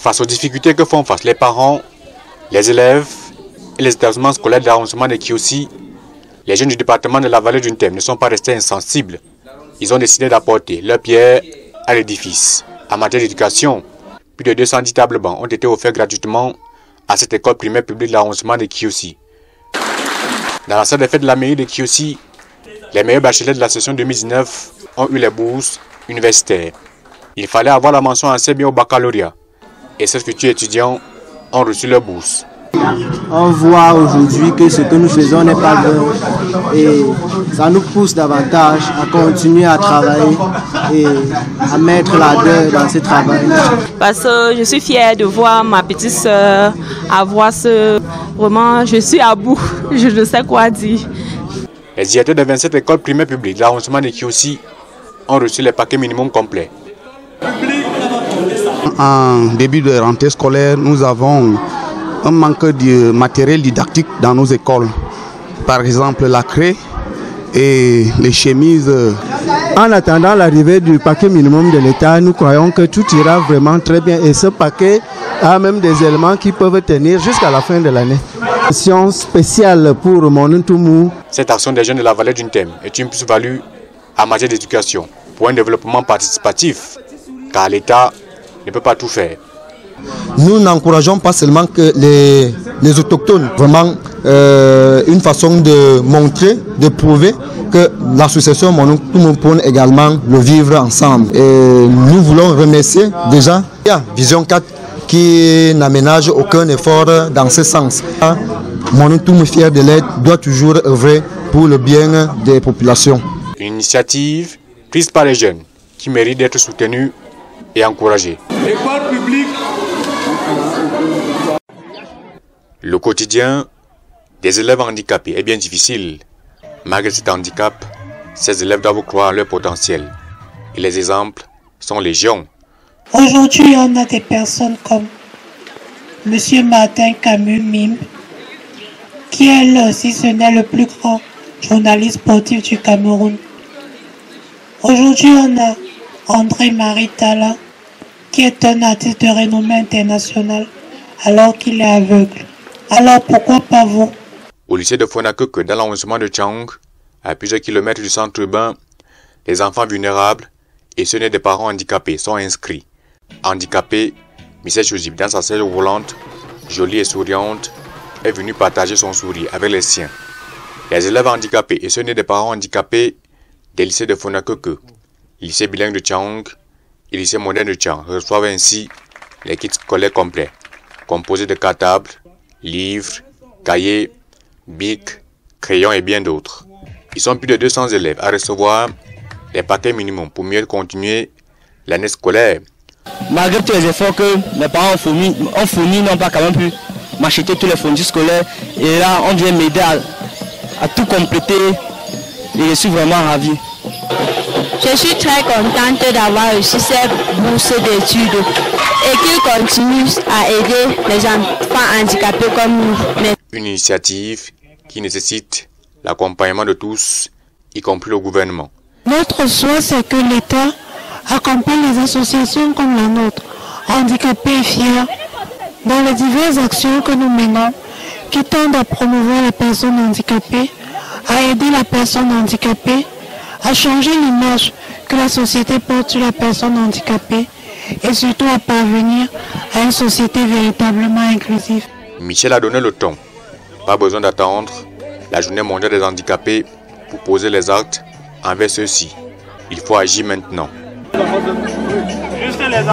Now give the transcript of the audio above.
Face aux difficultés que font face les parents, les élèves et les établissements scolaires de l'arrondissement de Kiossi, les jeunes du département de la vallée du Ntem ne sont pas restés insensibles. Ils ont décidé d'apporter leur pierre à l'édifice. En matière d'éducation, plus de 210 tables bancs ont été offerts gratuitement à cette école primaire publique de l'arrondissement de Kiossi. Dans la salle des fêtes de la mairie de Kiossi, les meilleurs bacheliers de la session 2019 ont eu les bourses universitaires. Il fallait avoir la mention assez bien au baccalauréat et ces futurs étudiants ont reçu leur bourse. On voit aujourd'hui que ce que nous faisons n'est pas bon et ça nous pousse davantage à continuer à travailler et à mettre l'ardeur dans ce travail. Parce que je suis fière de voir ma petite soeur avoir ce... Vraiment, je suis à bout, je ne sais quoi dire. Les directeurs de 27 écoles primaires publiques de l'arrondissement de Kiossi ont reçu les paquets minimum complets. En début de rentrée scolaire, nous avons un manque de matériel didactique dans nos écoles. Par exemple, la craie et les chemises. En attendant l'arrivée du paquet minimum de l'État, nous croyons que tout ira vraiment très bien. Et ce paquet a même des éléments qui peuvent tenir jusqu'à la fin de l'année. Action spéciale pour Monuntumu. Cette action des jeunes de la vallée du Ntem est une plus-value en matière d'éducation pour un développement participatif, car l'État ne peut pas tout faire. Nous n'encourageons pas seulement que les autochtones, vraiment une façon de montrer, de prouver que l'association Monuntumu prône également le vivre ensemble. Et nous voulons remercier déjà Vision 4 qui n'aménage aucun effort dans ce sens. Monuntumu, fier de l'aide, doit toujours œuvrer pour le bien des populations. Une initiative prise par les jeunes qui mérite d'être soutenue et encouragée. L'école publique. Le quotidien des élèves handicapés est bien difficile. Malgré cet handicap, ces élèves doivent croire en leur potentiel. Et les exemples sont légion. Aujourd'hui, on a des personnes comme M. Martin Camus Mime, qui est là aussi, ce n'est le plus grand journaliste sportif du Cameroun. Aujourd'hui, on a André-Marie Tala, qui est un artiste de renommée internationale, alors qu'il est aveugle. Alors pourquoi pas vous? Au lycée de Fonakeke, dans l'arrondissement de Tchang, à plusieurs kilomètres du centre urbain, les enfants vulnérables et ceux nés des parents handicapés sont inscrits. Handicapé, Michel Chojib, dans sa selle roulante, jolie et souriante, est venu partager son sourire avec les siens. Les élèves handicapés et ceux nés des parents handicapés des lycées de Fonakeke, lycée bilingue de Tchang et lycée moderne de Tchang reçoivent ainsi les kits scolaires complets, composés de cartables, livres, cahiers, bics, crayons et bien d'autres. Ils sont plus de 200 élèves à recevoir les paquets minimums pour mieux continuer l'année scolaire. Malgré tous les efforts que mes parents ont fournis, n'ont pas quand même pu m'acheter tous les fournitures scolaires. Et là, on vient m'aider à tout compléter et je suis vraiment ravi. Je suis très contente d'avoir reçu cette bourse d'études et qu'il continue à aider les enfants handicapés comme nous. Une initiative qui nécessite l'accompagnement de tous, y compris le gouvernement. Notre souhait, c'est que l'État accompagne les associations comme la nôtre, handicapés et fiers, dans les diverses actions que nous menons, qui tendent à promouvoir les personnes handicapées, à aider la personne handicapée, à changer l'image que la société porte sur la personne handicapée et surtout à parvenir à une société véritablement inclusive. Michel a donné le ton. Pas besoin d'attendre la journée mondiale des handicapés pour poser les actes envers ceux-ci. Il faut agir maintenant.